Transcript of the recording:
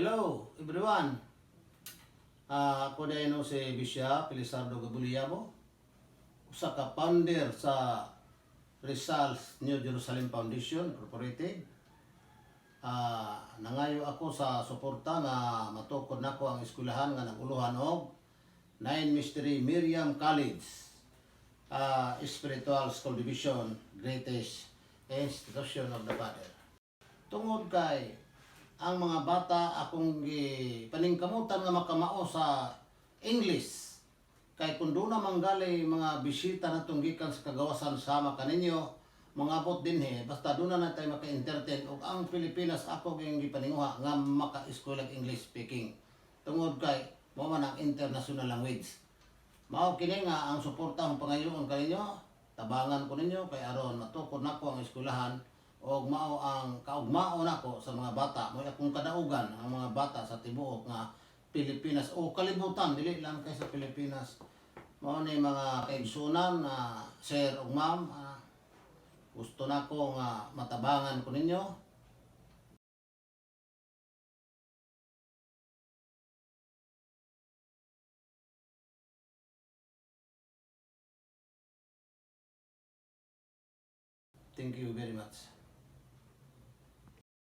Hello everyone. Ako din si Bishop Elisardo Gabuliyabo, usa ka founder sa Rizal New Jerusalem Foundation Incorporated. Nangayo ako sa suporta nga matukod nako ang eskwelahan nga naguluhan og Nine Mystery Miriam College, Spiritual School Division, greatest institution of the Father. Tungod kay ang mga bata akong paningkamutan nga makamao sa English, kay kung doon naman gali mga bisita na gikan sa kagawasan sama kaninyo mga bot dinhi, basta doon na tayo maka-entertain ug ang Pilipinas ako ging gipaninguha nga maka-eskwela English speaking, tungod kay mao man ang international language. Mao kini nga ang suporta ang pangayoon kaninyo, tabangan ko ninyo kay aron matukod nako ang eskwelahan og mao ang kaugmao nako sa mga bata, mo akong kadaugan ang mga bata sa tibuok nga Pilipinas o kalibutan, dili lang kay sa Pilipinas. Mao ni mga kaigsunan na sir ug ma'am, gusto nako nga matabangan ko ninyo. Thank you very much.